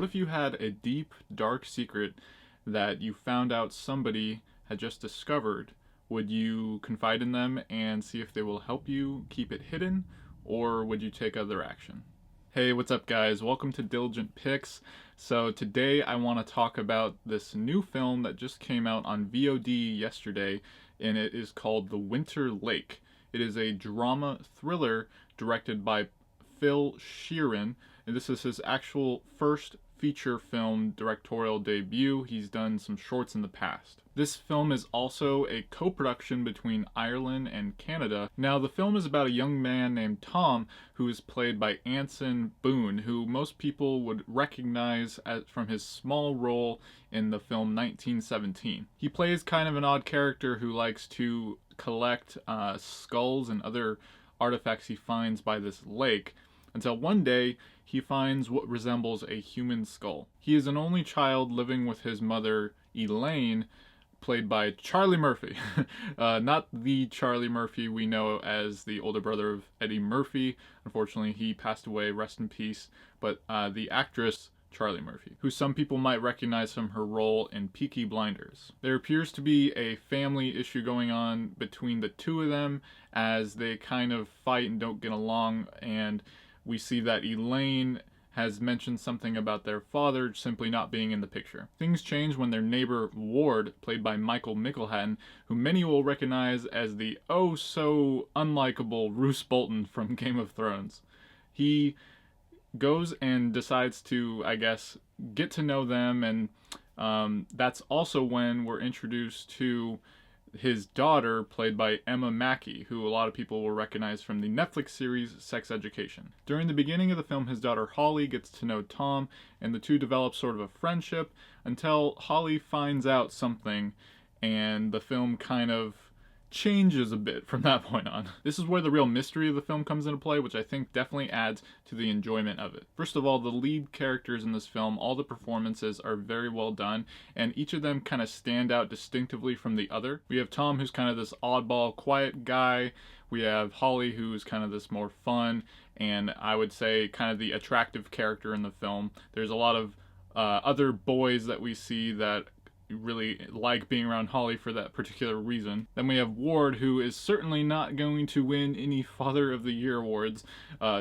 What if you had a deep, dark secret that you found out somebody had just discovered? Would you confide in them and see if they will help you keep it hidden, or would you take other action? Hey, what's up, guys? Welcome to Diligent Picks. So, today I want to talk about this new film that just came out on VOD yesterday, and it is called The Winter Lake. It is a drama thriller directed by Phil Sheeran, and this is his actual first feature film directorial debut. He's done some shorts in the past. This film is also a co-production between Ireland and Canada. Now, the film is about a young man named Tom, who is played by Anson Boone, who most people would recognize from his small role in the film 1917. He plays kind of an odd character who likes to collect skulls and other artifacts he finds by this lake, until one day he finds what resembles a human skull. He is an only child living with his mother, Elaine, played by Charlie Murphy. Not the Charlie Murphy we know as the older brother of Eddie Murphy. Unfortunately, he passed away, rest in peace. But the actress Charlie Murphy, who some people might recognize from her role in Peaky Blinders. There appears to be a family issue going on between the two of them as they kind of fight and don't get along, and we see that Elaine has mentioned something about their father simply not being in the picture. Things change when their neighbor Ward, played by Michael Mickelhatton, who many will recognize as the oh so unlikable Roose Bolton from Game of Thrones. He goes and decides to, I guess, get to know them, and that's also when we're introduced to his daughter, played by Emma Mackey, who a lot of people will recognize from the Netflix series Sex Education. During the beginning of the film, his daughter Holly gets to know Tom, and the two develop sort of a friendship until Holly finds out something, and the film kind of changes a bit from that point on. This is where the real mystery of the film comes into play, which I think definitely adds to the enjoyment of it. First of all, the lead characters in this film, all the performances are very well done, and each of them kind of stand out distinctively from the other. We have Tom, who's kind of this oddball, quiet guy. We have Holly, who's kind of this more fun, and I would say kind of the attractive character in the film. There's a lot of other boys that we see that really like being around Holly for that particular reason. Then we have Ward, who is certainly not going to win any Father of the Year awards,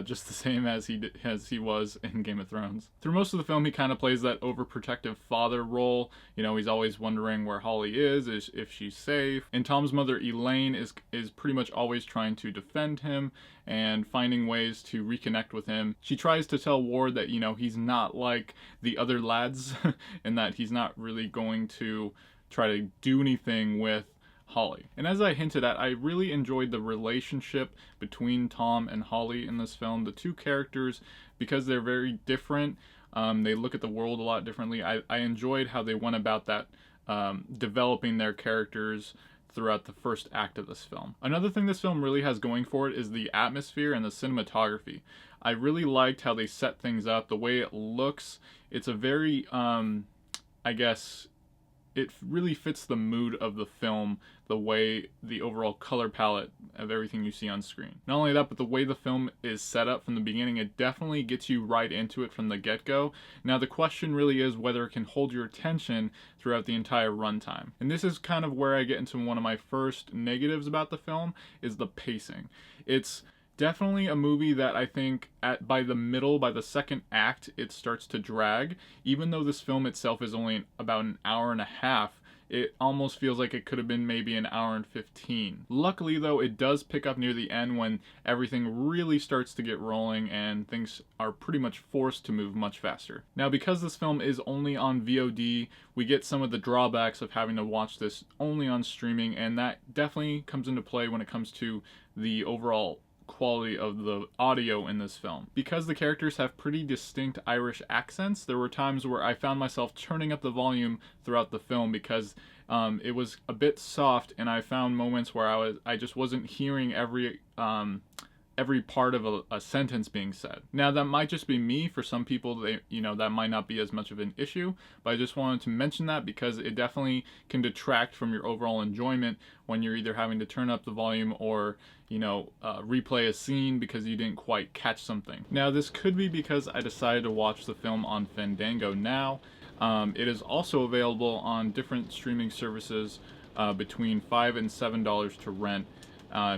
just the same as he was in Game of Thrones. Through most of the film, he kind of plays that overprotective father role. You know, he's always wondering where Holly is if she's safe. And Tom's mother, Elaine, is pretty much always trying to defend him and finding ways to reconnect with him. She tries to tell Ward that, you know, he's not like the other lads and that he's not really going to try to do anything with Holly. And as I hinted at, I really enjoyed the relationship between Tom and Holly in this film. The two characters, because they're very different, they look at the world a lot differently. I enjoyed how they went about that, developing their characters throughout the first act of this film. Another thing this film really has going for it is the atmosphere and the cinematography. I really liked how they set things up, the way it looks. It's a very, I guess, it really fits the mood of the film, the way the overall color palette of everything you see on screen. Not only that, but the way the film is set up from the beginning, it definitely gets you right into it from the get-go. Now the question really is whether it can hold your attention throughout the entire runtime. And this is kind of where I get into one of my first negatives about the film, is the pacing. It's definitely a movie that I think by the second act, it starts to drag. Even though this film itself is only about an hour and a half, it almost feels like it could have been maybe an hour and 15. Luckily though, it does pick up near the end when everything really starts to get rolling and things are pretty much forced to move much faster. Now, because this film is only on VOD, we get some of the drawbacks of having to watch this only on streaming, and that definitely comes into play when it comes to the overall quality of the audio in this film. Because the characters have pretty distinct Irish accents, there were times where I found myself turning up the volume throughout the film because it was a bit soft, and I found moments where I just wasn't hearing every part of a sentence being said. Now that might just be me. For some people, that might not be as much of an issue, but I just wanted to mention that because it definitely can detract from your overall enjoyment when you're either having to turn up the volume or replay a scene because you didn't quite catch something. Now this could be because I decided to watch the film on Fandango now. It is also available on different streaming services between $5 and $7 to rent.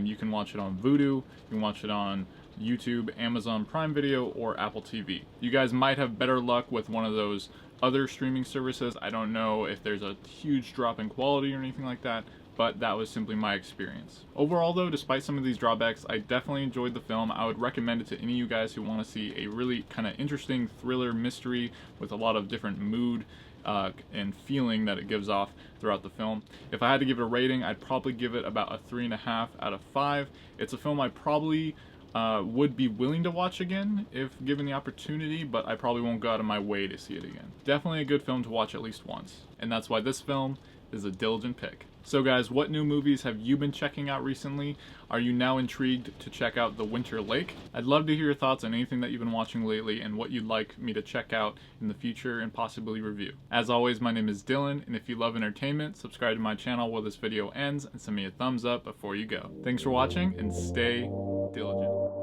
You can watch it on Vudu, you can watch it on YouTube, Amazon Prime Video, or Apple TV. You guys might have better luck with one of those other streaming services. I don't know if there's a huge drop in quality or anything like that, but that was simply my experience. Overall though, despite some of these drawbacks, I definitely enjoyed the film. I would recommend it to any of you guys who want to see a really kind of interesting thriller mystery with a lot of different mood and feeling that it gives off throughout the film. If I had to give it a rating, I'd probably give it about a 3.5 out of 5. It's a film I probably would be willing to watch again if given the opportunity, but I probably won't go out of my way to see it again. Definitely a good film to watch at least once, and that's why this film is a diligent pick. So guys, what new movies have you been checking out recently? Are you now intrigued to check out The Winter Lake? I'd love to hear your thoughts on anything that you've been watching lately and what you'd like me to check out in the future and possibly review. As always, my name is Dylan, and if you love entertainment, subscribe to my channel where this video ends and send me a thumbs up before you go. Thanks for watching, and stay diligent.